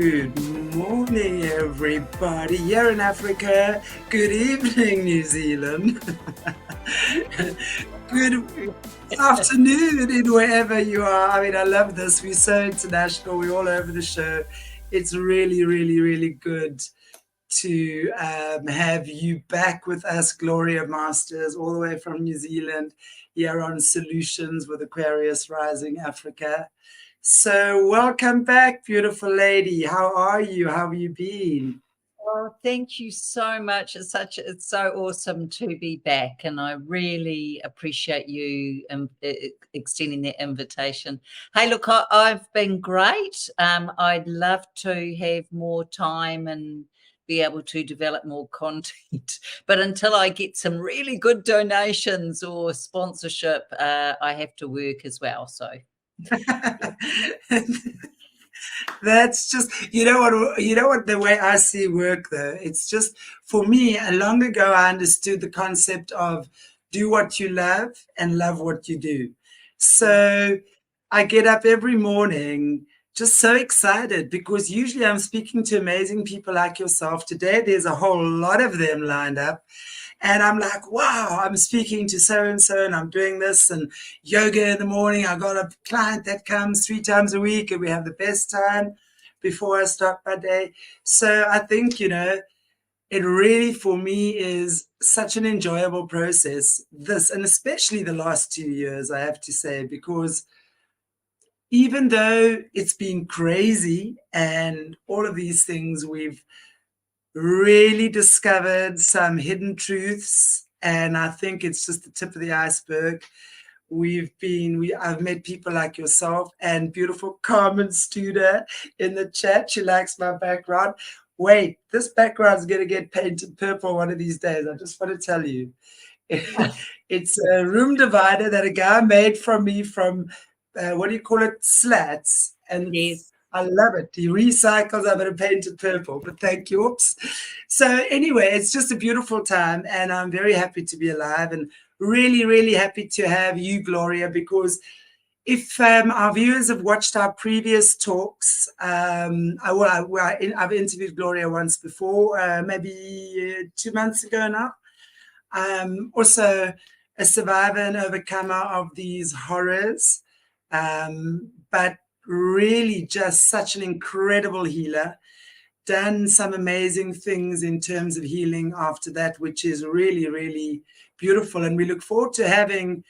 Good morning, everybody. Here in Africa. Good evening, New Zealand. Good afternoon in wherever you are. I mean, I love this. We're so international. We're all over the show. It's really, really, really good to have you back with us, Gloria Masters, all the way from New Zealand, here on Solutions with Aquarious Rising Africa. So welcome back, beautiful lady. How are you? How have you been? Oh, thank you so much. It's so awesome to be back, and I really appreciate you extending that invitation. Hey, look, I've been great. I'd love to have more time and be able to develop more content, but until I get some really good donations or sponsorship, I have to work as well. So. That's just, the way I see work though, it's just, for me, long ago I understood the concept of do what you love and love what you do. So I get up every morning just so excited because usually I'm speaking to amazing people like yourself. Today there's a whole lot of them lined up. And I'm like, wow, I'm speaking to so-and-so and I'm doing this and yoga in the morning. I got a client that comes 3 times a week and we have the best time before I start my day. So I think, it really, for me, is such an enjoyable process, this, and especially the last 2 years, I have to say, because even though it's been crazy and all of these things, we've really discovered some hidden truths, and I think it's just the tip of the iceberg. I've met people like yourself and beautiful Carmen Studer in the chat. She likes my background. Wait, this background is going to get painted purple one of these days. I just want to tell you. It's a room divider that a guy made from me from, slats. And Yes. I love it. He recycles. I'm going to paint it purple, but thank you. Oops. So anyway, it's just a beautiful time, and I'm very happy to be alive and really, really happy to have you, Gloria, because if our viewers have watched our previous talks, I've interviewed Gloria once before, maybe 2 months ago now. Also a survivor and overcomer of these horrors, but really just such an incredible healer, done some amazing things in terms of healing after that, which is really, really beautiful. And we look forward to having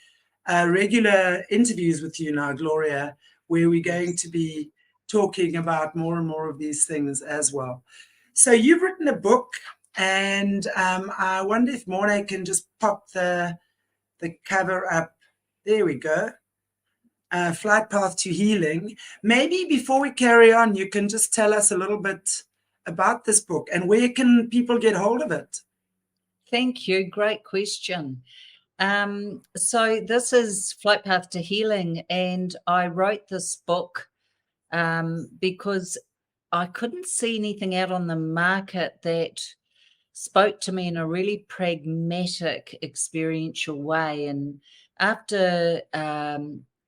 regular interviews with you now, Gloria, where we're going to be talking about more and more of these things as well. So you've written a book, and I wonder if Mornay can just pop the cover up. There we go. Flight Path to Healing. Maybe before we carry on, you can just tell us a little bit about this book and where can people get hold of it? Thank you. Great question. So this is Flight Path to Healing, and I wrote this book because I couldn't see anything out on the market that spoke to me in a really pragmatic, experiential way. And after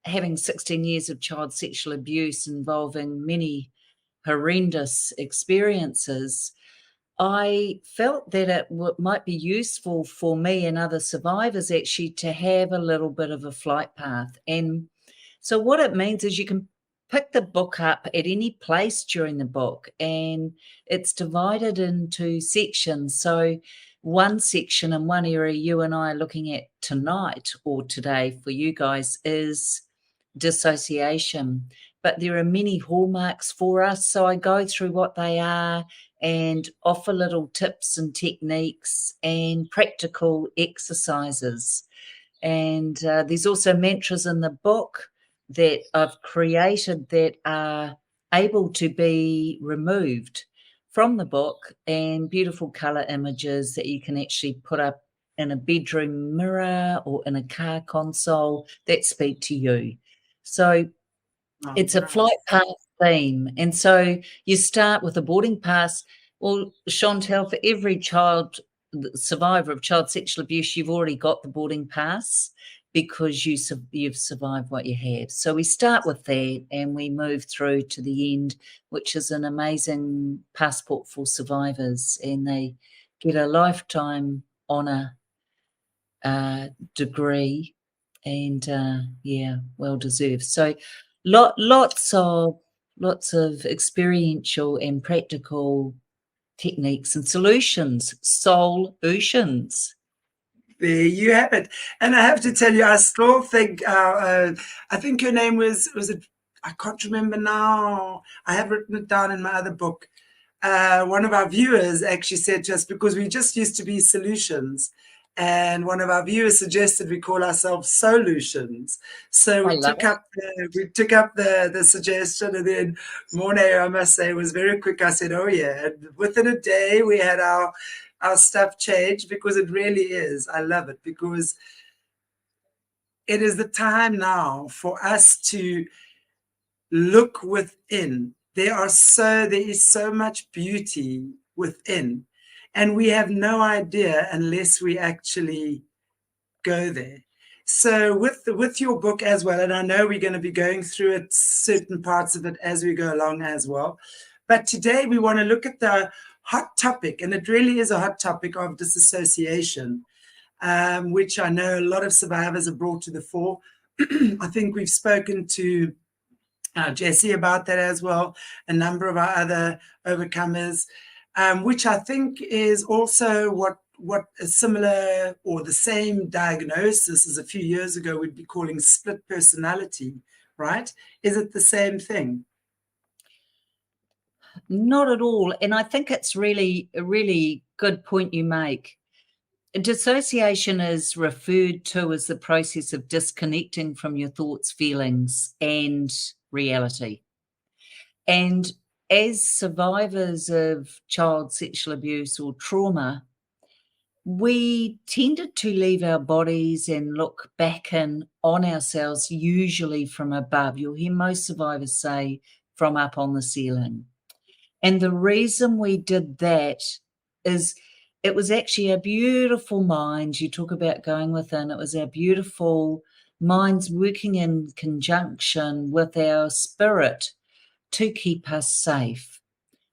having 16 years of child sexual abuse involving many horrendous experiences, I felt that it might be useful for me and other survivors actually to have a little bit of a flight path. And so what it means is you can pick the book up at any place during the book, and it's divided into sections. So one section and one area you and I are looking at tonight or today for you guys is dissociation. But there are many hallmarks for us. So I go through what they are and offer little tips and techniques and practical exercises. And there's also mantras in the book that I've created that are able to be removed from the book, and beautiful color images that you can actually put up in a bedroom mirror or in a car console that speak to you. So it's a flight path theme. And so you start with a boarding pass. Well, Chantelle, for every survivor of child sexual abuse, you've already got the boarding pass, because you've survived what you have. So we start with that and we move through to the end, which is an amazing passport for survivors, and they get a lifetime honour degree, and well deserved. So lots of experiential and practical techniques and solutions. There you have it. And I have to tell you, I still think, I think her name was it, I can't remember now. I have written it down in my other book. One of our viewers actually said to us, because we just used to be solutions, and one of our viewers suggested we call ourselves solutions. So we took up the suggestion, and then Mornay, I must say, was very quick. I said, oh yeah, and within a day we had our stuff changed, because it really is. I love it, because it is the time now for us to look within. There is so much beauty within, and we have no idea unless we actually go there. So with your book as well, and I know we're going to be going through it, certain parts of it as we go along as well, but today we want to look at the hot topic, and it really is a hot topic, of disassociation, which I know a lot of survivors have brought to the fore. I think we've spoken to Jessie about that as well, a number of our other overcomers, which I think is also what a similar or the same diagnosis as a few years ago we'd be calling split personality, right? Is it the same thing? Not at all. And I think it's really a really good point you make. Dissociation is referred to as the process of disconnecting from your thoughts, feelings, and reality. And as survivors of child sexual abuse or trauma, we tended to leave our bodies and look back in on ourselves, usually from above. You'll hear most survivors say from up on the ceiling. And the reason we did that is it was actually a beautiful mind. You talk about going within. It was our beautiful minds working in conjunction with our spirit to keep us safe.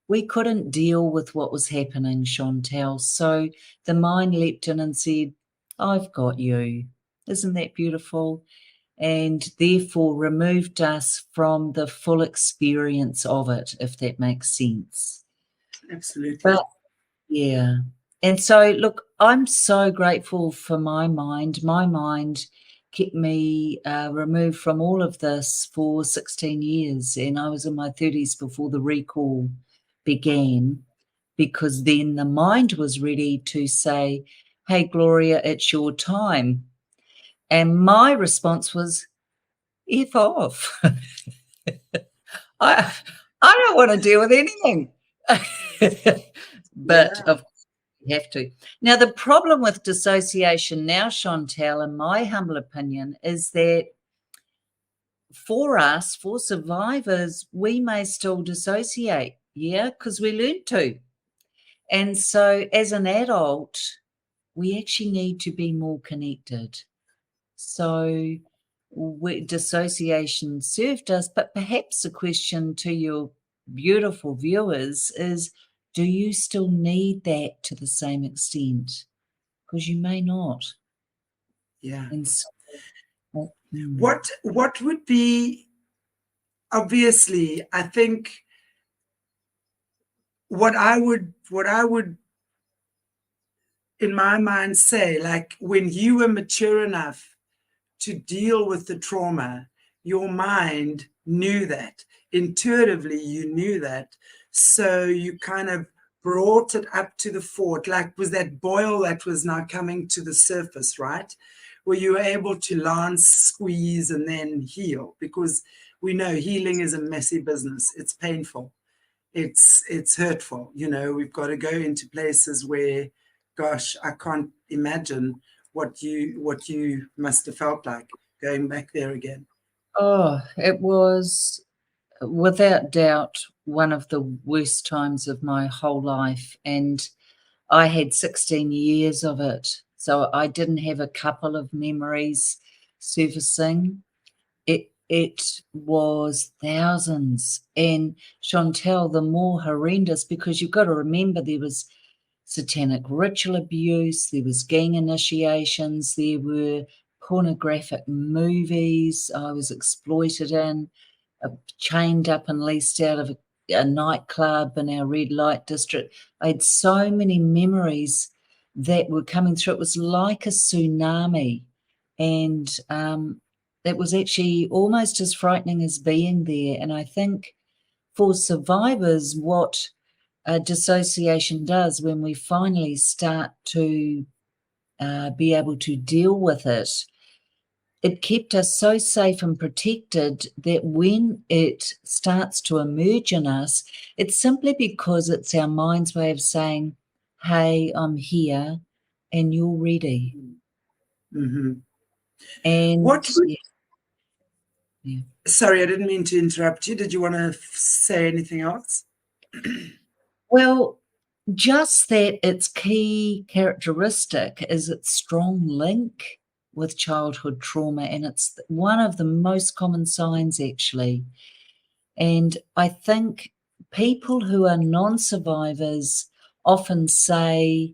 We couldn't deal with what was happening, Chantelle. So the mind leapt in and said, I've got you. Isn't that beautiful? And therefore removed us from the full experience of it, if that makes sense. Absolutely. But yeah. And so, look, I'm so grateful for my mind. My mind kept me removed from all of this for 16 years. And I was in my 30s before the recall began, because then the mind was ready to say, hey, Gloria, it's your time. And my response was, F off. I don't want to deal with anything. But of course you have to. Now, the problem with dissociation now, Chantelle, in my humble opinion, is that for us, for survivors, we may still dissociate, because we learned to. And so as an adult, we actually need to be more connected. So dissociation served us, but perhaps a question to your beautiful viewers is, do you still need that to the same extent? Because you may not. Yeah. And so, what would be, obviously, I think what I would in my mind say, like, when you were mature enough to deal with the trauma, your mind knew that. Intuitively, you knew that. So you kind of brought it up to the fore. Like, was that boil that was now coming to the surface, right? Where you were able to lance, squeeze, and then heal. Because we know healing is a messy business. It's painful. It's hurtful. You know, we've got to go into places where, gosh, I can't imagine what you must have felt like going back there again. Oh, it was without doubt one of the worst times of my whole life. And I had 16 years of it. So I didn't have a couple of memories. surfacing. It was thousands. And Chantelle, the more horrendous, because you've got to remember there was satanic ritual abuse, there was gang initiations, there were pornographic movies I was exploited in, chained up and leased out of a nightclub in our red light district. I had so many memories that were coming through. It was like a tsunami. And it was actually almost as frightening as being there. And I think for survivors, what dissociation does when we finally start to be able to deal with it, it kept us so safe and protected that when it starts to emerge in us, it's simply because it's our mind's way of saying, hey, I'm here and you're ready. Mm-hmm. And what would, yeah. Sorry, I didn't mean to interrupt you. Did you want to say anything else? Well, just that its key characteristic is its strong link with childhood trauma, and it's one of the most common signs, actually. And I think people who are non-survivors often say,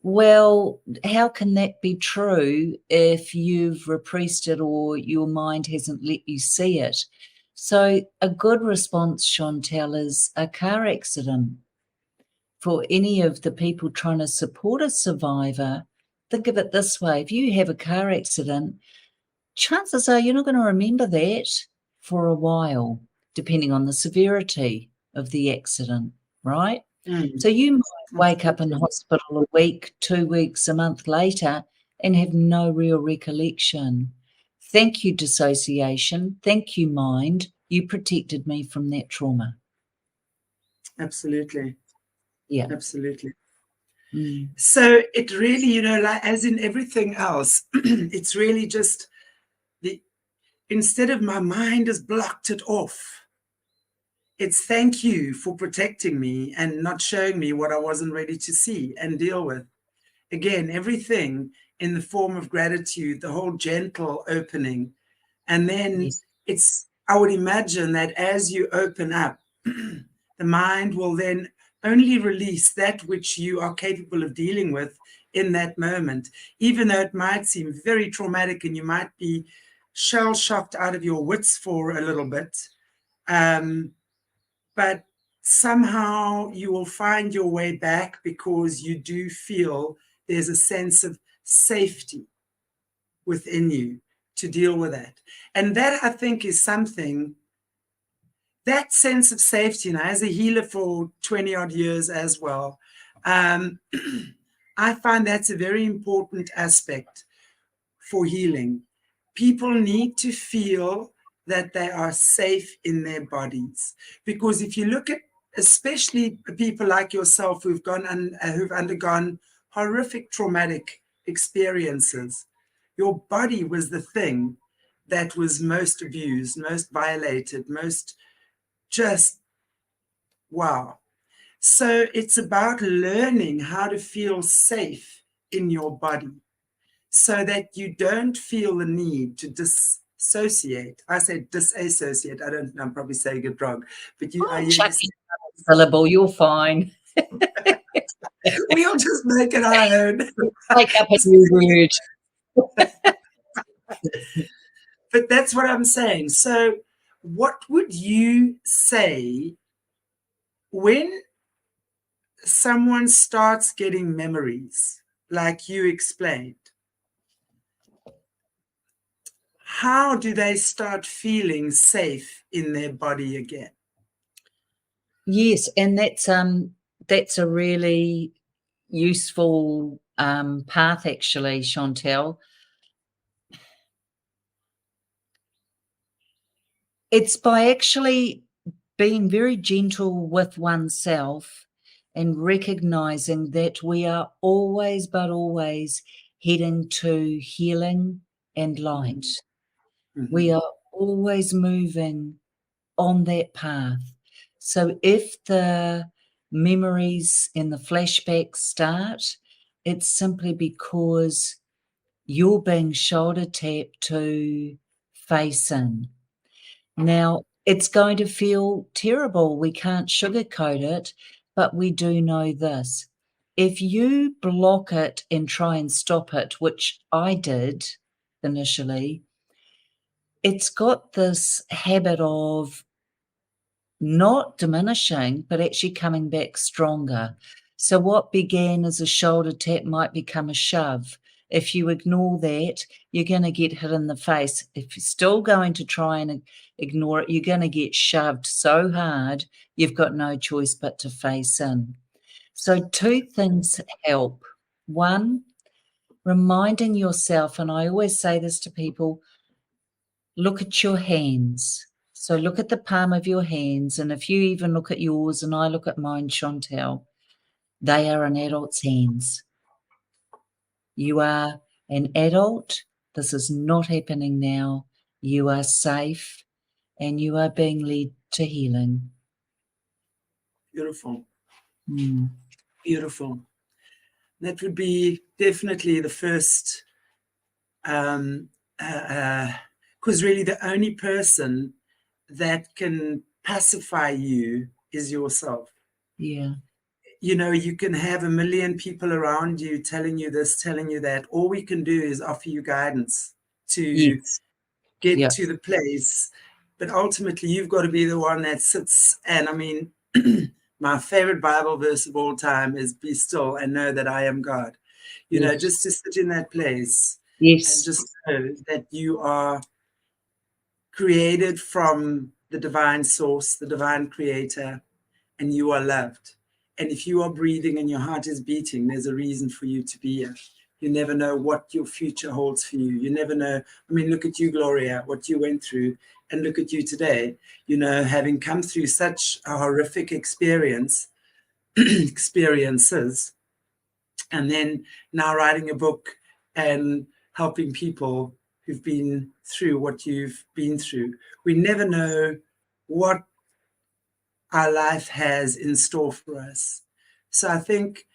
well, how can that be true if you've repressed it or your mind hasn't let you see it? So a good response, Chantelle, is a car accident. For any of the people trying to support a survivor, think of it this way. If you have a car accident, chances are you're not going to remember that for a while, depending on the severity of the accident, right? So you might wake up in hospital a week, 2 weeks, a month later and have no real recollection. Thank you, dissociation. Thank you, mind. You protected me from that trauma. Absolutely. Yeah. Absolutely. Mm. So it really, like as in everything else, it's really just instead of my mind has blocked it off, it's thank you for protecting me and not showing me what I wasn't ready to see and deal with. Again, everything in the form of gratitude, the whole gentle opening. And then I would imagine that as you open up, the mind will then only release that which you are capable of dealing with in that moment, even though it might seem very traumatic and you might be shell-shocked out of your wits for a little bit. But somehow you will find your way back because you do feel there's a sense of safety within you to deal with that. And that, I think, is something, that sense of safety, as a healer for 20 odd years as well, I find that's a very important aspect for healing. People need to feel that they are safe in their bodies. Because if you look at, especially people like yourself who've undergone horrific traumatic experiences, your body was the thing that was most abused, most violated, most just, wow. So it's about learning how to feel safe in your body so that you don't feel the need to dissociate. I say disassociate. I don't know, I'm probably saying it wrong. But syllable, you're fine. We'll just make it our own. Make up a new word. But that's what I'm saying. So what would you say when someone starts getting memories, like you explained? How do they start feeling safe in their body again? Yes, and that's a really useful path, actually, Chantelle. It's by actually being very gentle with oneself and recognizing that we are always, but always heading to healing and light. Mm-hmm. We are always moving on that path. So if the memories and the flashbacks start, it's simply because you're being shoulder tapped to face in. Now, it's going to feel terrible. We can't sugarcoat it, but we do know this. If you block it and try and stop it, which I did initially, it's got this habit of not diminishing, but actually coming back stronger. So what began as a shoulder tap might become a shove. If you ignore that, you're going to get hit in the face. If you're still going to try and ignore it, you're going to get shoved so hard, you've got no choice but to face in. So two things help. One, reminding yourself, and I always say this to people, look at your hands. So look at the palm of your hands, and if you even look at yours and I look at mine, Chantelle, they are an adult's hands. You are an adult. This is not happening now. You are safe and you are being led to healing. Beautiful. Mm. Beautiful. That would be definitely the first, because really the only person that can pacify you is yourself. Yeah. You know, you can have a million people around you telling you this, telling you that. All we can do is offer you guidance to get to the place. But ultimately, you've got to be the one that sits. And I mean, my favorite Bible verse of all time is be still and know that I am God. You know, just to sit in that place and just know that you are created from the divine source, the divine creator, and you are loved. And if you are breathing and your heart is beating, there's a reason for you to be here. You never know what your future holds for you. You never know. I mean, look at you, Gloria, what you went through, and look at you today, you know, having come through such a horrific experiences, and then now writing a book and helping people who've been through what you've been through. We never know what our life has in store for us. So I think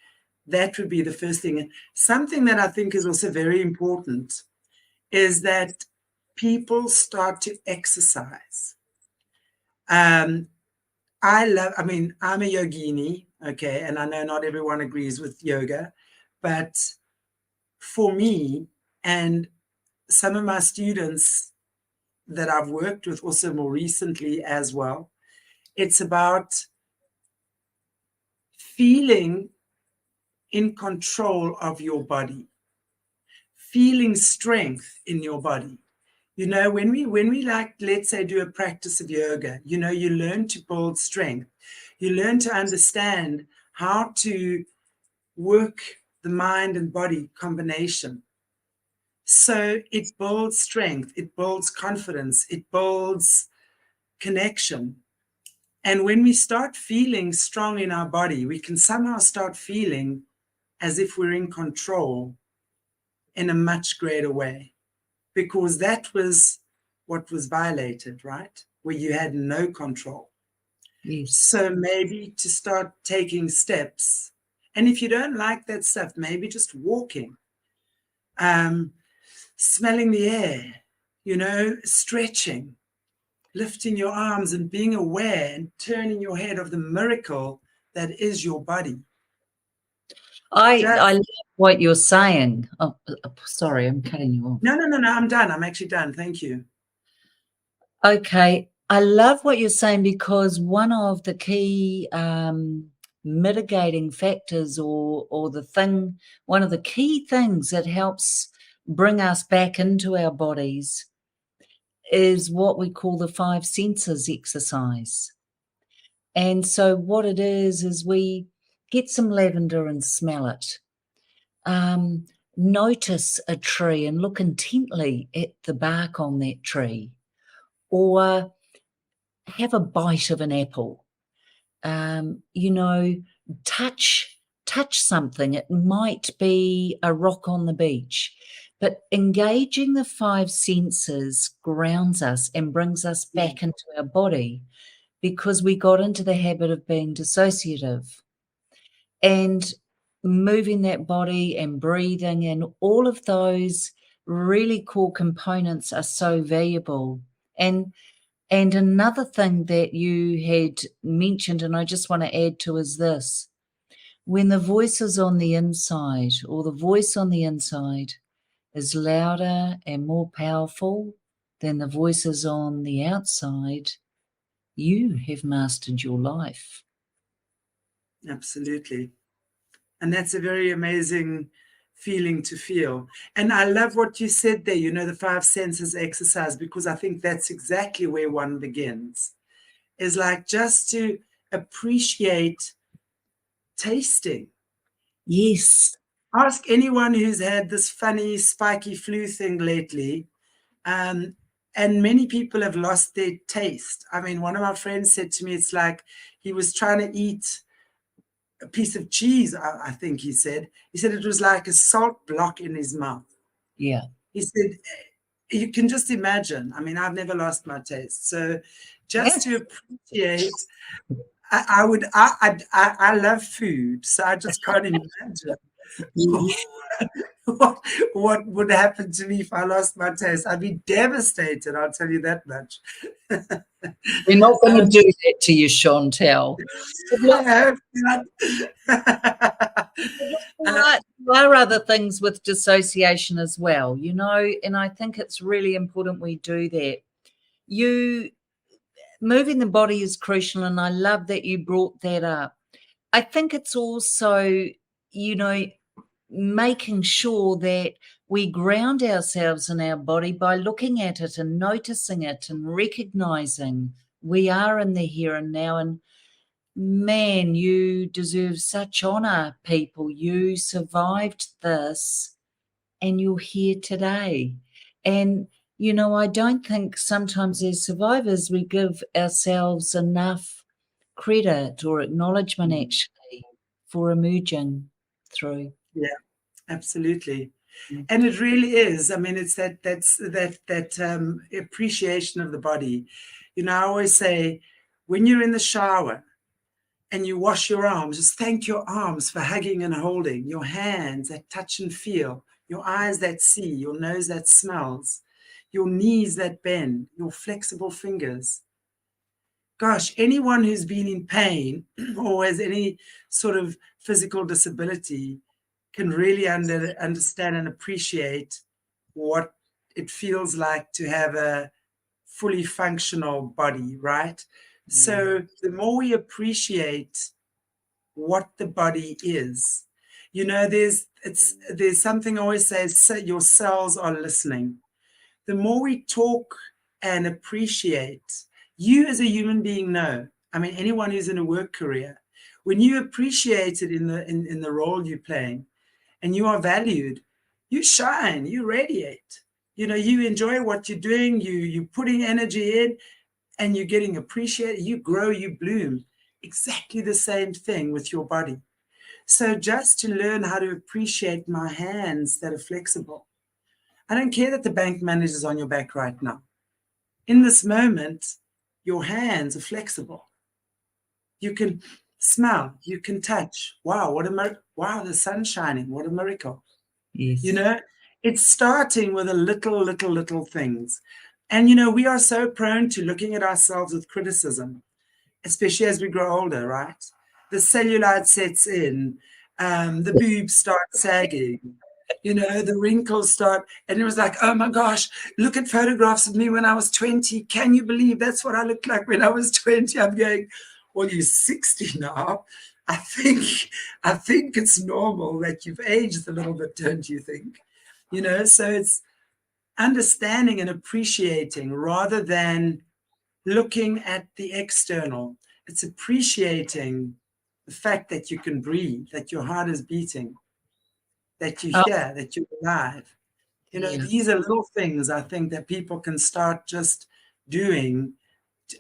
that would be the first thing. Something that I think is also very important is that people start to exercise. I'm a yogini, okay, and I know not everyone agrees with yoga, but for me and some of my students that I've worked with also more recently as well, it's about feeling in control of your body, feeling strength in your body. You know, when we like, let's say, do a practice of yoga, you know, you learn to build strength. You learn to understand how to work the mind and body combination. So it builds strength, it builds confidence, it builds connection. And when we start feeling strong in our body, we can somehow start feeling as if we're in control in a much greater way, because that was what was violated, right? Where you had no control. Yes. So maybe to start taking steps. And if you don't like that stuff, maybe just walking, smelling the air, you know, stretching, lifting your arms and being aware and turning your head of the miracle that is your body. I love what you're saying. Oh, sorry, I'm cutting you off. No, I'm done. I'm actually done. Thank you. Okay. I love what you're saying, because one of the key mitigating factors or one of the key things that helps bring us back into our bodies is what we call the 5 senses exercise. And so what it is we get some lavender and smell it. Notice a tree and look intently at the bark on that tree, or have a bite of an apple. You know, touch something. It might be a rock on the beach, but engaging the 5 senses grounds us and brings us back into our body, because we got into the habit of being dissociative. And moving that body and breathing and all of those really core components are so valuable. And another thing that you had mentioned, and I just want to add to, is this: when the voice is on the inside, or the voice on the inside is louder and more powerful than the voices on the outside, you have mastered your life. Absolutely. And that's a very amazing feeling to feel. And I love what you said there, the 5 senses exercise, because I think that's exactly where one begins, is like just to appreciate tasting. Yes. Ask anyone who's had this funny spiky flu thing lately. And many people have lost their taste. I mean, one of my friends said to me, it's like he was trying to eat a piece of cheese, I think he said. He said it was like a salt block in his mouth. Yeah. He said, you can just imagine. I mean, I've never lost my taste. So just to appreciate, I love food, so I just can't imagine what would happen to me if I lost my taste. I'd be devastated, I'll tell you that much. We're not going to do that to you, Chantelle. I hope not. There are other things with dissociation as well, and I think it's really important we do that. Moving the body is crucial, and I love that you brought that up. I think it's also, making sure that we ground ourselves in our body by looking at it and noticing it and recognizing we are in the here and now. And man, you deserve such honor, people. You survived this and you're here today. And, I don't think sometimes as survivors we give ourselves enough credit or acknowledgement actually for emerging through. Yeah, absolutely. And it really is. I mean, it's that appreciation of the body. I always say, when you're in the shower and you wash your arms, just thank your arms for hugging and holding, your hands that touch and feel, your eyes that see, your nose that smells, your knees that bend, your flexible fingers. Gosh, anyone who's been in pain or has any sort of physical disability can really understand and appreciate what it feels like to have a fully functional body, right? So the more we appreciate what the body is, there's something I always say, your cells are listening. The more we talk and appreciate, you as a human being know, I mean, anyone who's in a work career, when you appreciate it in the role you're playing and you are valued, you shine, you radiate. You enjoy what you're doing, you're putting energy in, and you're getting appreciated, you grow, you bloom. Exactly the same thing with your body. So just to learn how to appreciate my hands that are flexible. I don't care that the bank manager's on your back right now. In this moment, your hands are flexible. You can smell, you can touch. Wow, wow, the sun's shining. What a miracle. Yes. It's starting with the little things. And, we are so prone to looking at ourselves with criticism, especially as we grow older, right? The cellulite sets in, the boobs start sagging, the wrinkles start, and it was like, oh my gosh, look at photographs of me when I was 20. Can you believe that's what I looked like when I was 20? I'm going, well, you're 60 now. I think it's normal that you've aged a little bit, don't you think? So it's understanding and appreciating rather than looking at the external. It's appreciating the fact that you can breathe, that your heart is beating, that you're here, that you're alive. These are little things I think that people can start just doing,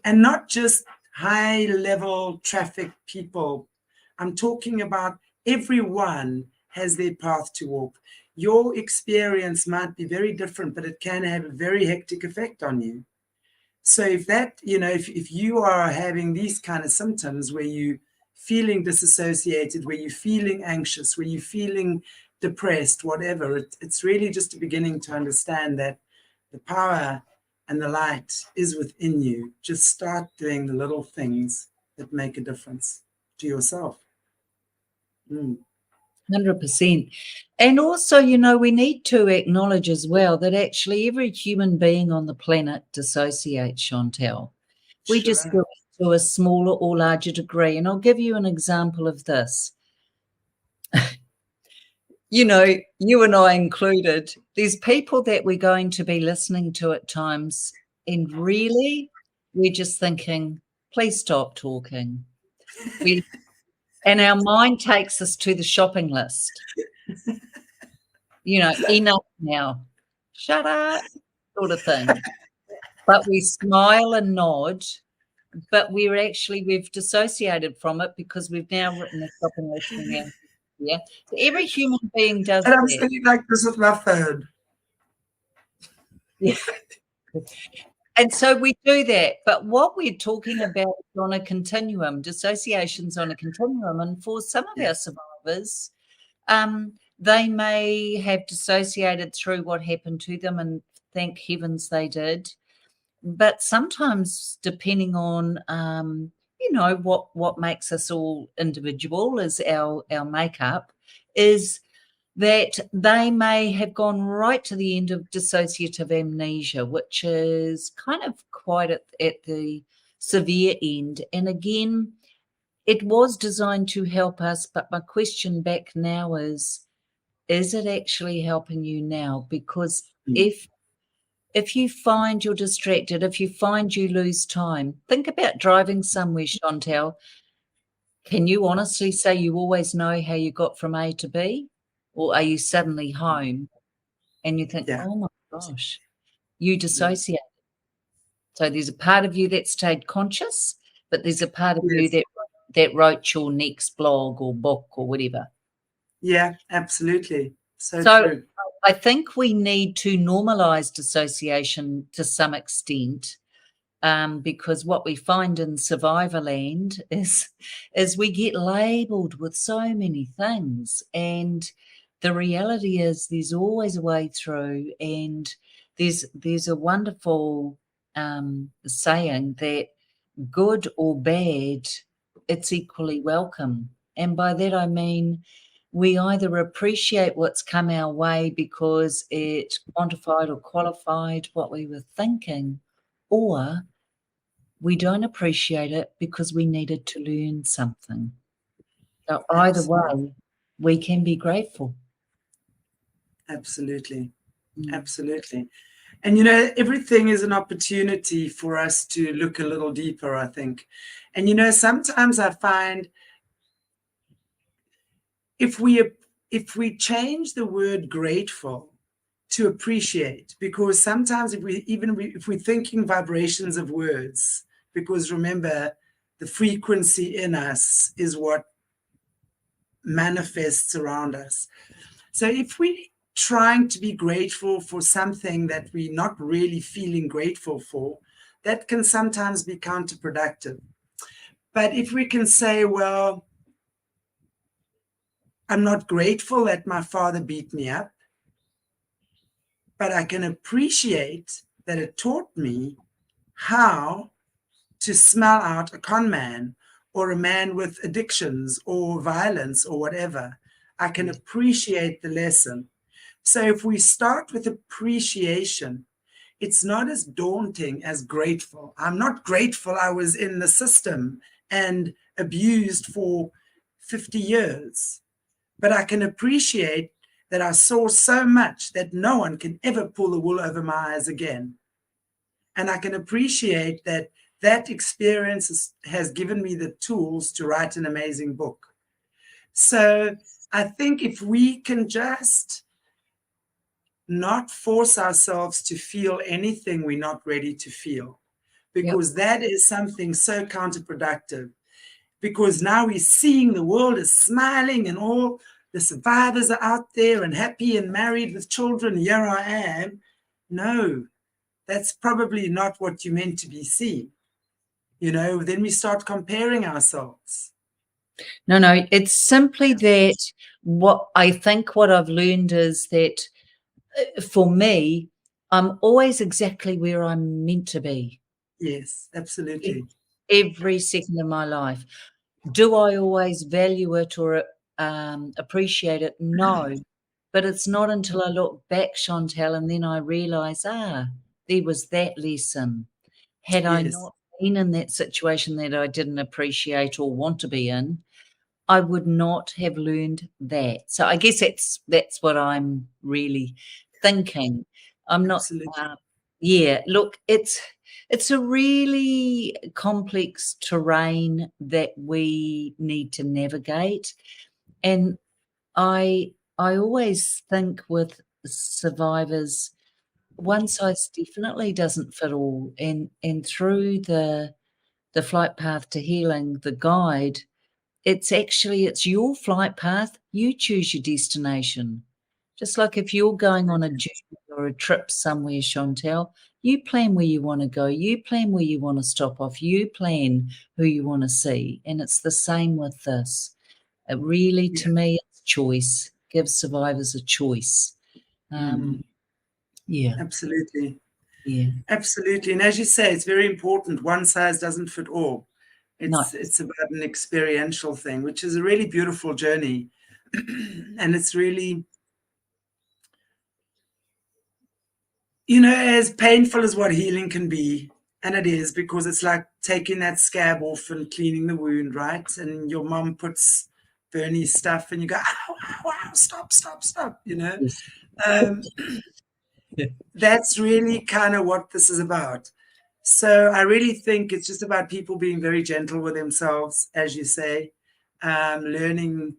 and not just high level traffic people. I'm talking about everyone has their path to walk. Your experience might be very different, but it can have a very hectic effect on you. So if you are having these kind of symptoms where you feeling disassociated, where you're feeling anxious, where you're feeling depressed, whatever. It's really just beginning to understand that the power and the light is within you. Just start doing the little things that make a difference to yourself. 100%. And also, you know, we need to acknowledge as well that actually every human being on the planet dissociates, Chantelle. We just do it to a smaller or larger degree. And I'll give you an example of this. You know, you and I included, there's people that we're going to be listening to at times, and really, we're just thinking, please stop talking. And our mind takes us to the shopping list. You know, enough now, shut up, sort of thing. But we smile and nod, but we've dissociated from it because we've now written a shopping list in our. Yeah. So every human being does and I'm that. sitting like this with my phone. Yeah. And so we do that. But what we're talking about is on a continuum, dissociation's on a continuum. And for some of our survivors, they may have dissociated through what happened to them, and thank heavens they did. But sometimes, depending on you know, what makes us all individual is our makeup, is that they may have gone right to the end of dissociative amnesia, which is kind of quite at the severe end. And again, it was designed to help us, but my question back now is it actually helping you now? Because if you find you're distracted, if you find you lose time, think about driving somewhere, Chantelle. Can you honestly say you always know how you got from A to B? Or are you suddenly home and you think, oh my gosh, you dissociate? So there's a part of you that stayed conscious, but there's a part of you that wrote your next blog or book or whatever. Yeah, absolutely. So true. I think we need to normalize dissociation to some extent, because what we find in survivor land is we get labeled with so many things, and the reality is there's always a way through. And there's a wonderful saying that good or bad, it's equally welcome. And by that I mean we either appreciate what's come our way because it quantified or qualified what we were thinking, or we don't appreciate it because we needed to learn something. So either way, we can be grateful. Absolutely. Absolutely. And, you know, everything is an opportunity for us to look a little deeper, I think. And, you know, sometimes I find if we change the word grateful to appreciate, because sometimes if we're thinking vibrations of words, because remember, the frequency in us is what manifests around us. So if we're trying to be grateful for something that we're not really feeling grateful for, that can sometimes be counterproductive. But if we can say, well, I'm not grateful that my father beat me up, but I can appreciate that it taught me how to smell out a con man or a man with addictions or violence or whatever. I can appreciate the lesson. So if we start with appreciation, it's not as daunting as grateful. I'm not grateful I was in the system and abused for 50 years, but I can appreciate that I saw so much that no one can ever pull the wool over my eyes again. And I can appreciate that that experience has given me the tools to write an amazing book. So I think if we can just not force ourselves to feel anything we're not ready to feel, because that is something so counterproductive. Because now we're seeing the world is smiling and all the survivors are out there and happy and married with children. Here I am. No, that's probably not what you're meant to be seeing. You know, then we start comparing ourselves. No, it's simply that what I've learned is that for me, I'm always exactly where I'm meant to be. Yes, absolutely. Every second of my life. Do I always value it or appreciate it? No. But it's not until I look back, Chantelle, and then I realise, there was that lesson. Had I Yes, not been in that situation that I didn't appreciate or want to be in, I would not have learned that. So I guess that's what I'm really thinking. I'm not absolutely. yeah, look, it's a really complex terrain that we need to navigate. And I always think with survivors, one size definitely doesn't fit all. And through the flight path to healing, the guide, it's your flight path. You choose your destination. Just like if you're going on a journey or a trip somewhere, Chantelle, you plan where you want to go. You plan where you want to stop off. You plan who you want to see. And it's the same with this. It really, Yeah. to me, it's choice. Gives survivors a choice. Mm, Yeah, absolutely. yeah. Absolutely. And as you say, it's very important. One size doesn't fit all. No, It's about an experiential thing, which is a really beautiful journey. And it's really, as painful as what healing can be, and it is, because it's like taking that scab off and cleaning the wound, right? And your mom puts Bernie stuff and you go, ow, ow, ow, stop, stop, stop, yes. Um, that's really kind of what this is about. So I really think it's just about people being very gentle with themselves, as you say, learning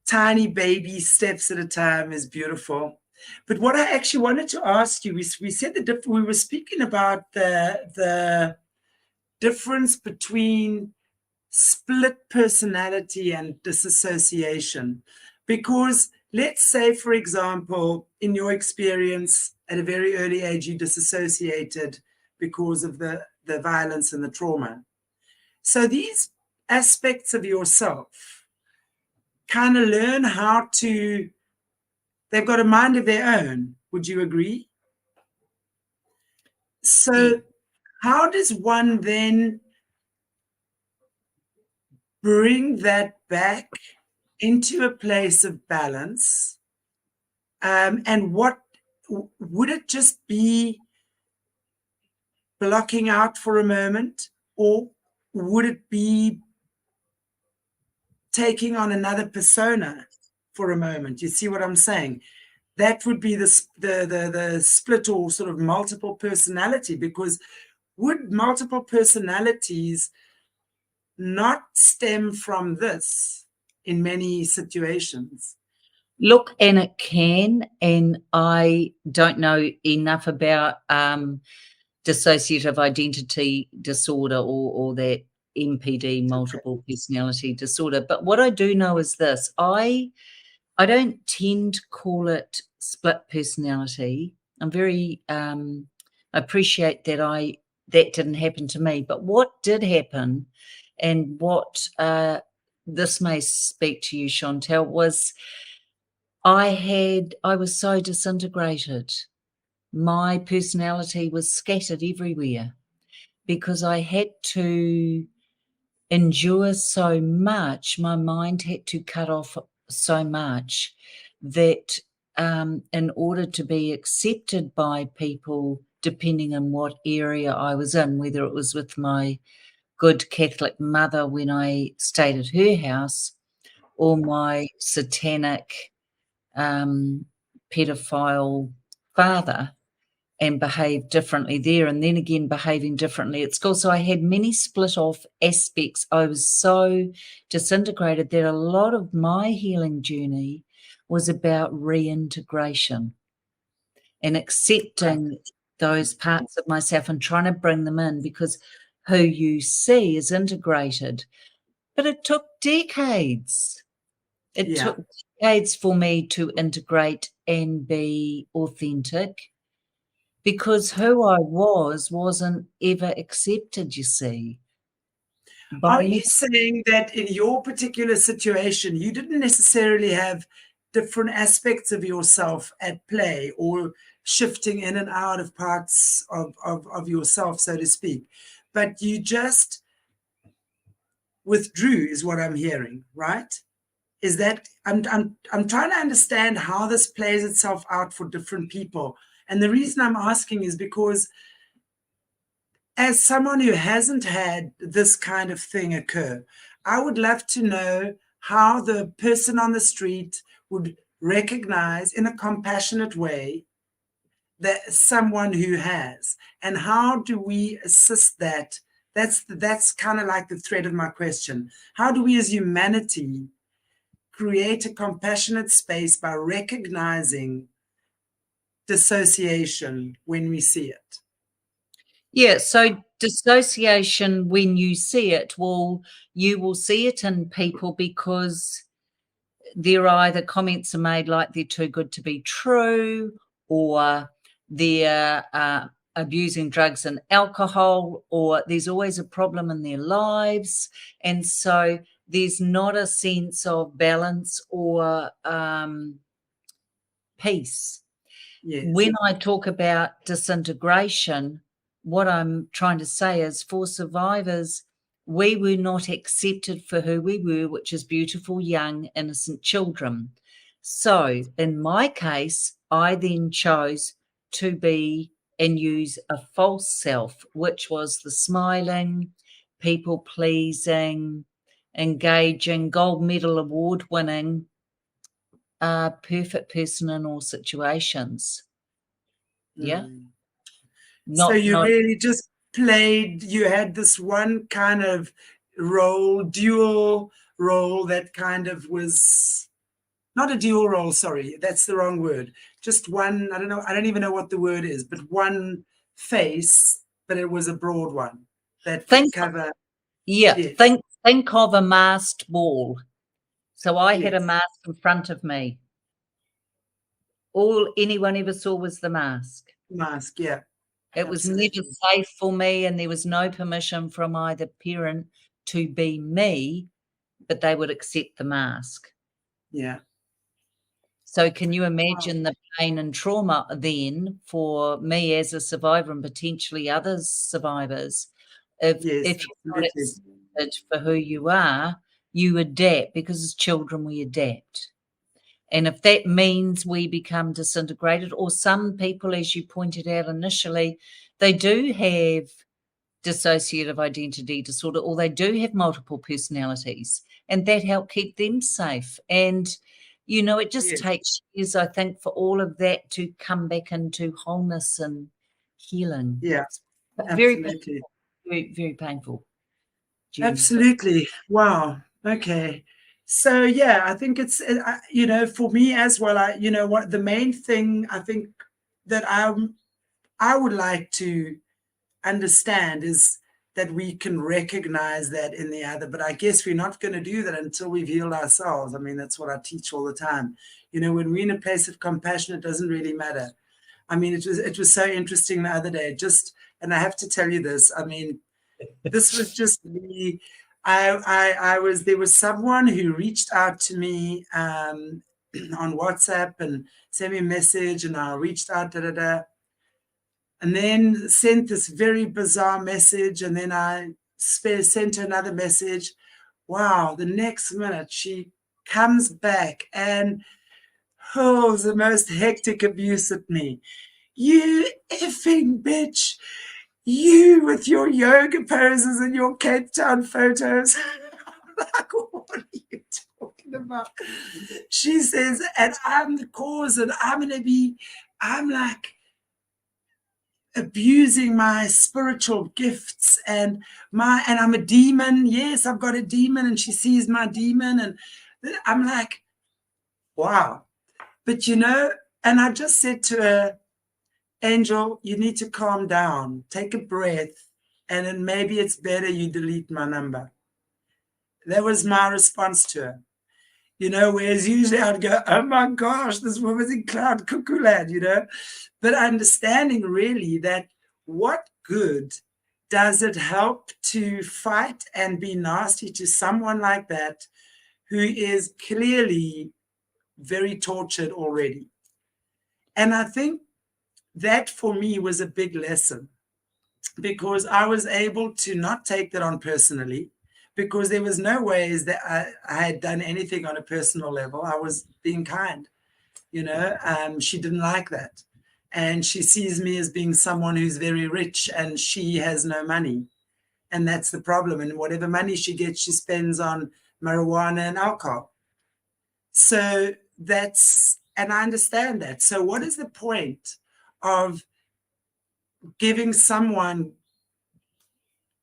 tiny baby steps at a time is beautiful. But what I actually wanted to ask you, we said we were speaking about the difference between split personality and disassociation. Because let's say, for example, in your experience, at a very early age, you disassociated because of the violence and the trauma. So these aspects of yourself kind of learn how to, they've got a mind of their own. Would you agree? Yeah. So how does one then bring that back into a place of balance? And what would it just be blocking out for a moment, or would it be taking on another persona for a moment? You see what I'm saying? That would be the split or sort of multiple personality, because would multiple personalities not stem from this in many situations? Look, and it can, and I don't know enough about dissociative identity disorder or that MPD, multiple personality disorder. But what I do know is this: I don't tend to call it split personality. I'm very appreciate that didn't happen to me. But what did happen, and what this may speak to you, Chantelle, was I was so disintegrated. My personality was scattered everywhere because I had to endure so much. My mind had to cut off so much that in order to be accepted by people, depending on what area I was in, whether it was with my good Catholic mother when I stayed at her house, or my satanic pedophile father, and behave differently there, and then again behaving differently at school. So I had many split off aspects. I was so disintegrated that a lot of my healing journey was about reintegration and Right. accepting those parts of myself and trying to bring them in, because who you see is integrated. But it took decades. It Yeah. took decades for me to integrate and be authentic, because who I wasn't ever accepted, you see. Are you saying that in your particular situation, you didn't necessarily have different aspects of yourself at play or shifting in and out of parts of yourself, so to speak, but you just withdrew, is what I'm hearing, right? Is that I'm trying to understand how this plays itself out for different people. And the reason I'm asking is because as someone who hasn't had this kind of thing occur, I would love to know how the person on the street would recognize in a compassionate way that someone who has, and how do we assist that? That's kind of like the thread of my question. How do we as humanity create a compassionate space by recognizing dissociation when we see it? Yeah, so dissociation, when you see it, you will see it in people because there are either comments are made like they're too good to be true, or they're abusing drugs and alcohol, or there's always a problem in their lives. And so there's not a sense of balance or peace. Yes. When I talk about disintegration, what I'm trying to say is for survivors, we were not accepted for who we were, which is beautiful, young, innocent children. So in my case, I then chose to be and use a false self, which was the smiling, people pleasing, engaging, gold medal award winning, perfect person in all situations. Yeah. So you Not really just played, you had this one kind of role, dual role that kind of was not a dual role, sorry, that's the wrong word. Just one, I don't know, I don't even know what the word is, but one face, but it was a broad one that could cover. Yeah, Yes. think of a masked wall. So I had a Yes. mask in front of me. All anyone ever saw was the mask. Mask, yeah. It was Absolutely. never safe for me, and there was no permission from either parent to be me, but they would accept the mask. Yeah. So can you imagine the pain and trauma then for me as a survivor and potentially other survivors? If Yes, you're not absolutely. accepted for who you are, you adapt, because as children we adapt. And if that means we become disintegrated, or some people, as you pointed out initially, they do have dissociative identity disorder, or they do have multiple personalities, and that help keep them safe. And, you know, it just Yes. takes years, I think, for all of that to come back into wholeness and healing. Yeah, Very absolutely. painful, very, very painful journey. Absolutely. Wow. Okay. So yeah, I think it's you know, for me as well, you know what, the main thing I think that I would like to understand is that we can recognize that in the other, but I guess we're not going to do that until we've healed ourselves. I mean, that's what I teach all the time. You know, when we're in a place of compassion, it doesn't really matter. I mean, it was so interesting the other day, and I have to tell you this, I mean, this was just me. There was someone who reached out to me on WhatsApp and sent me a message, and I reached out, and then sent this very bizarre message, and then I sent her another message. Wow, the next minute she comes back and hurls the most hectic abuse at me. You effing bitch. You with your yoga poses and your Cape Town photos. I'm like, what are you talking about? She says, and I'm the cause, and I'm like abusing my spiritual gifts, and I'm a demon. Yes, I've got a demon, and she sees my demon, and I'm like, wow. But you know, and I just said to her, Angel, you need to calm down, take a breath, and then maybe it's better you delete my number. That was my response to her. You know, whereas usually I'd go, oh my gosh, this woman's in cloud cuckoo land, you know. But understanding really that what good does it help to fight and be nasty to someone like that who is clearly very tortured already? And I think that for me was a big lesson, because I was able to not take that on personally, because there was no ways that I had done anything on a personal level. I was being kind, she didn't like that. And she sees me as being someone who's very rich and she has no money. And that's the problem. And whatever money she gets, she spends on marijuana and alcohol. So and I understand that. So what is the point of giving someone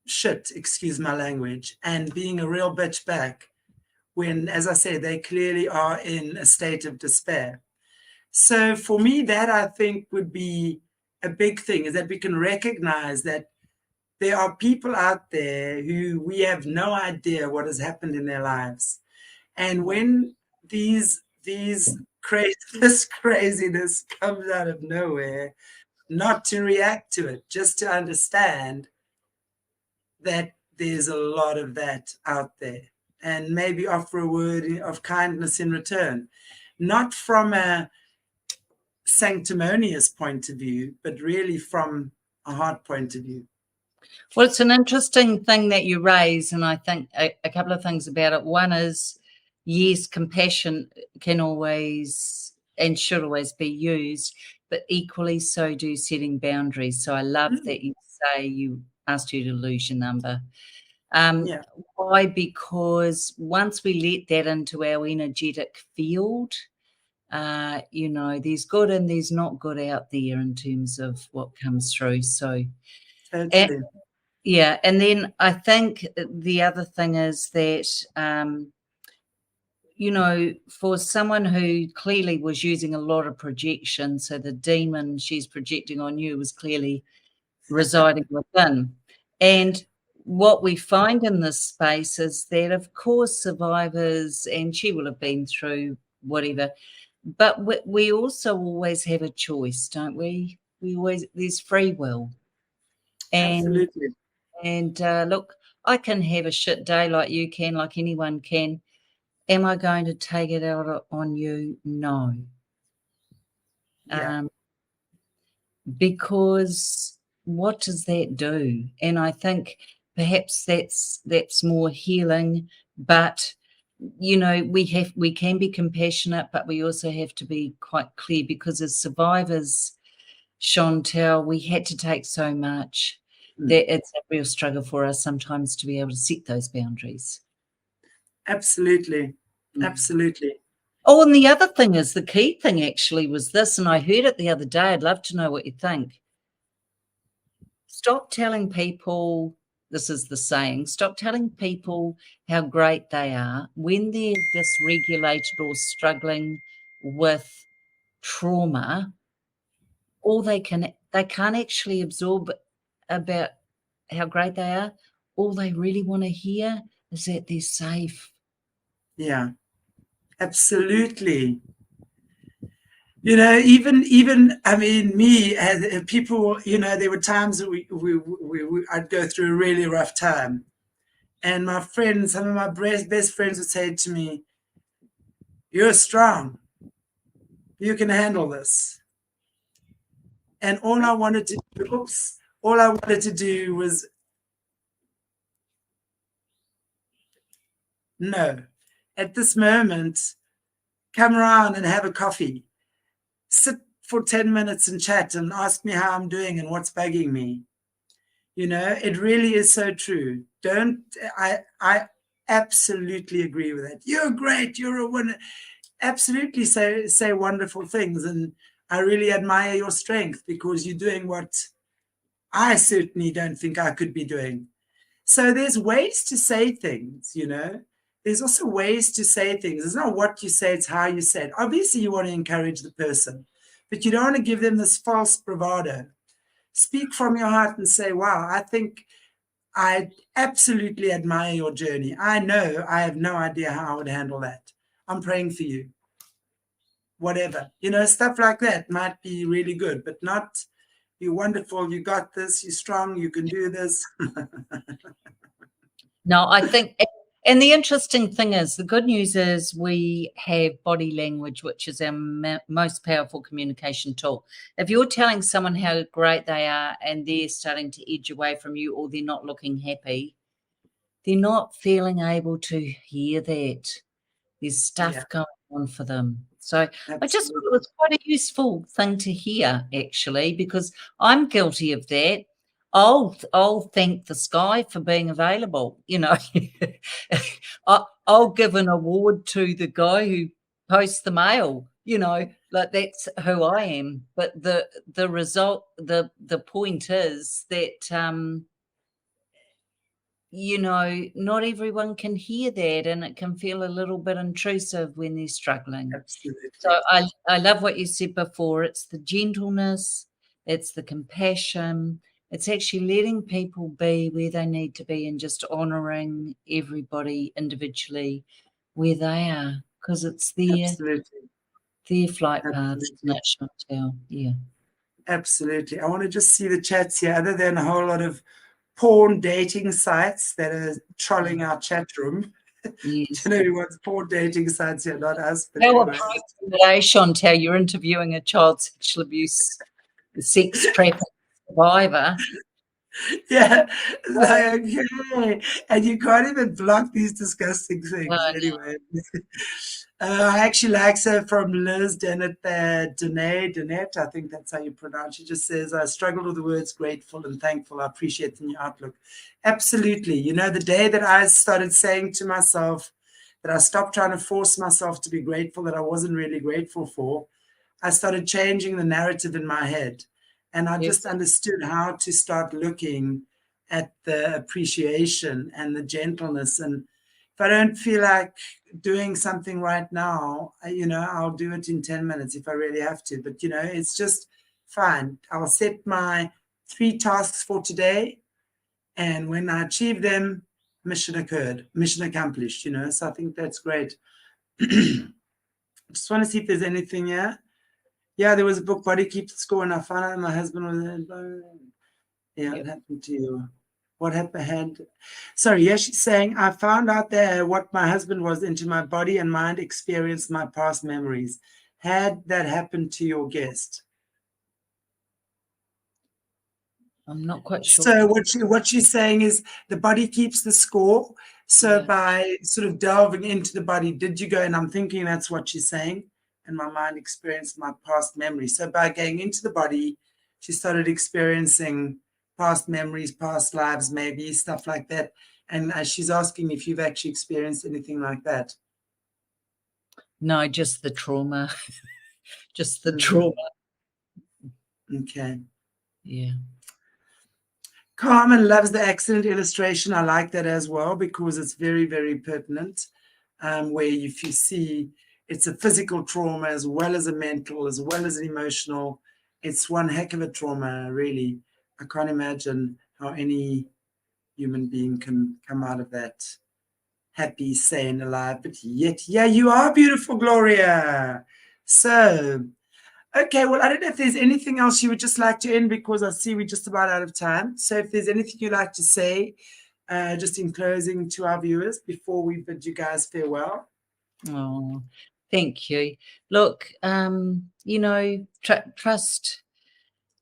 shit, excuse my language, and being a real bitch back when, as I said, they clearly are in a state of despair? So for me, that I think would be a big thing, is that we can recognize that there are people out there who we have no idea what has happened in their lives. And when this craziness comes out of nowhere, not to react to it, just to understand that there's a lot of that out there, and maybe offer a word of kindness in return, not from a sanctimonious point of view, but really from a heart point of view. Well, it's an interesting thing that you raise, and I think a couple of things about it. One is, yes, compassion can always and should always be used, but equally so do setting boundaries. So I love that you say you asked you to lose your number. Yeah. Why? Because once we let that into our energetic field, there's good and there's not good out there in terms of what comes through. So, Totally. and then I think the other thing is that, for someone who clearly was using a lot of projection, so the demon she's projecting on you was clearly residing within. And what we find in this space is that, of course, survivors, and she will have been through whatever, but we also always have a choice, don't we? There's free will. And, absolutely. And look, I can have a shit day like you can, like anyone can. Am I going to take it out on you? No. Yeah. Because what does that do? And I think perhaps that's more healing, but we can be compassionate, but we also have to be quite clear, because as survivors, Chantelle, we had to take so much that it's a real struggle for us sometimes to be able to set those boundaries. Absolutely. Absolutely. Oh, and the other thing is, the key thing actually was this, and I heard it the other day. I'd love to know what you think. Stop telling people, this is the saying, stop telling people how great they are when they're dysregulated or struggling with trauma. All they can't actually absorb about how great they are. All they really want to hear is that they're safe. Yeah, absolutely. Even I mean, me as people, there were times that I'd go through a really rough time, and my friends, some of my best friends, would say to me, "You're strong. You can handle this." And all I wanted to do was, no, at this moment, come around and have a coffee. Sit for 10 minutes and chat and ask me how I'm doing and what's bugging me. It really is so true. I absolutely agree with that. You're great. You're a winner. Absolutely say wonderful things. And I really admire your strength, because you're doing what I certainly don't think I could be doing. So there's ways to say things, There's also ways to say things. It's not what you say, it's how you say it. Obviously, you want to encourage the person, but you don't want to give them this false bravado. Speak from your heart and say, wow, I think I absolutely admire your journey. I know I have no idea how I would handle that. I'm praying for you. Whatever, stuff like that might be really good, but not You're wonderful. You got this. You're strong. You can do this. No, I think, and the interesting thing is, the good news is we have body language, which is our most powerful communication tool. If you're telling someone how great they are and they're starting to edge away from you, or they're not looking happy, they're not feeling able to hear that. There's stuff going on for them. So I just thought it was quite a useful thing to hear, actually, because I'm guilty of that. I'll thank the sky for being available. You know, I'll give an award to the guy who posts the mail. You know, like that's who I am. But the result, the point is that you know, not everyone can hear that, and it can feel a little bit intrusive when they're struggling. Absolutely. So I love what you said before. It's the gentleness, it's the compassion, it's actually letting people be where they need to be and just honouring everybody individually where they are, because it's their flight path, isn't it, Chantelle? Yeah. Absolutely. I want to just see the chats here, other than a whole lot of porn dating sites that are trolling our chat room. Yes. Do you know anyone's porn dating sites here? Not us. But How anyway. today, Chantelle, you're interviewing a child sexual abuse, sex trafficking survivor. Yeah, like, okay. And you can't even block these disgusting things. Oh, anyway. I actually like her from Liz Dennett, Dennett, I think that's how you pronounce it. She just says, I struggle with the words grateful and thankful. I appreciate the new outlook. Absolutely. You know, the day that I started saying to myself that I stopped trying to force myself to be grateful that I wasn't really grateful for, I started changing the narrative in my head. And I just understood how to start looking at the appreciation and the gentleness. And if I don't feel like doing something right now, you know, I'll do it in 10 minutes if I really have to. But, you know, it's just fine. I'll set my 3 tasks for today. And when I achieve them, mission occurred, mission accomplished, you know. So I think that's great. Just want to see if there's anything here. Yeah, there was a book, Body Keeps the Score, and I found out my husband was. Yeah, it happened to you. What happened? Sorry, yeah, she's saying, I found out that what my husband was into my body and mind experienced my past memories. Had that happened to your guest? I'm not quite sure. So what she's saying is the body keeps the score. So by sort of delving into the body, did you go? And I'm thinking that's what she's saying. And my mind experienced my past memory. So by going into the body, she started experiencing past memories, past lives, maybe stuff like that. And she's asking if you've actually experienced anything like that. No, just the trauma. Just the trauma. Okay. Yeah. Carmen loves the accident illustration. I like that as well because it's very, very pertinent. Where if you see it's a physical trauma as well as a mental, as well as an emotional, it's one heck of a trauma, really. I can't imagine how any human being can come out of that happy, sane, alive, but yet, yeah, you are beautiful, Gloria. So, okay, well, I don't know if there's anything else you would just like to end because I see we're just about out of time. So if there's anything you'd like to say, just in closing to our viewers before we bid you guys farewell. Oh, thank you. Look, you know,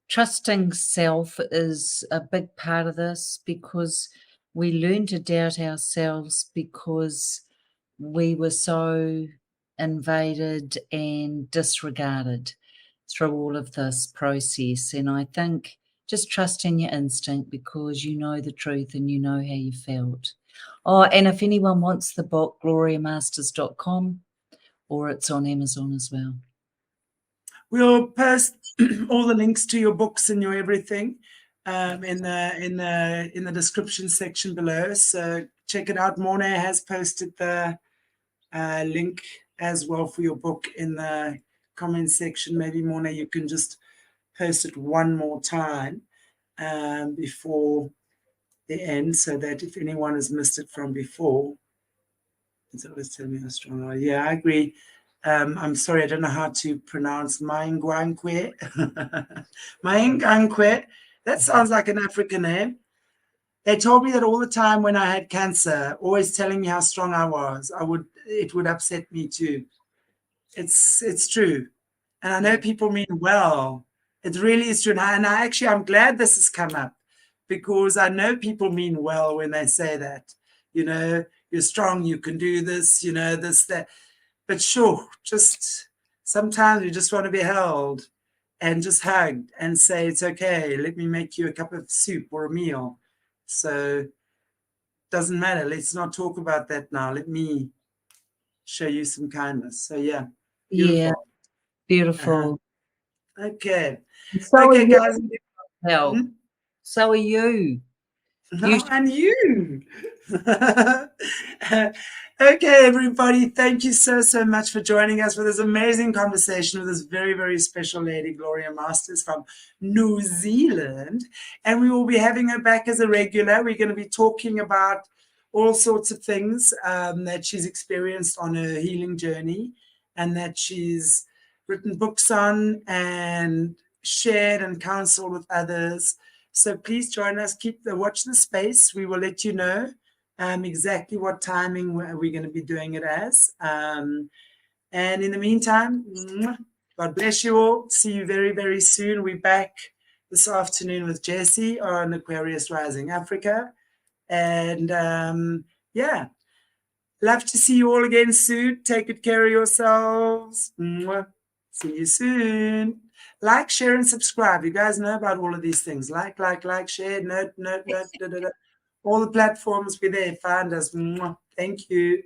trusting self is a big part of this because we learn to doubt ourselves because we were so invaded and disregarded through all of this process. And I think just trust in your instinct because you know the truth and you know how you felt. Oh, and if anyone wants the book, gloriamasters.com, or it's on Amazon as well. We'll post all the links to your books and your everything in the description section below. So check it out. Mornay has posted the link as well for your book in the comment section. Maybe Mornay, you can just post it one more time before the end, so that if anyone has missed it from before, it's always telling me how strong I am. Yeah, I agree. I'm sorry, I don't know how to pronounce Maingwankwe. Maingwankwe. That sounds like an African name. They told me that all the time when I had cancer, always telling me how strong I was. It would upset me too. It's true. And I know people mean well. It really is true. I'm glad this has come up because I know people mean well when they say that. You're strong, you can do this, this, that. But sure, just sometimes we just want to be held and just hugged and say, it's okay, let me make you a cup of soup or a meal. So doesn't matter. Let's not talk about that now. Let me show you some kindness. So yeah, beautiful. Yeah, beautiful. Okay. So okay, guys. So are you. And you. Okay, everybody. Thank you so much for joining us for this amazing conversation with this very, very special lady, Gloria Masters from New Zealand. And we will be having her back as a regular. We're going to be talking about all sorts of things that she's experienced on her healing journey and that she's written books on and shared and counseled with others. So please join us. Watch the space. We will let you know exactly what timing we're going to be doing it as. And in the meantime, God bless you all. See you very, very soon. We're back this afternoon with Jessie on Aquarious Rising Africa. And yeah, love to see you all again soon. Take good care of yourselves. See you soon. Like, share, and subscribe. You guys know about all of these things. Like, share, note. All the platforms, we're there. Find us. Thank you.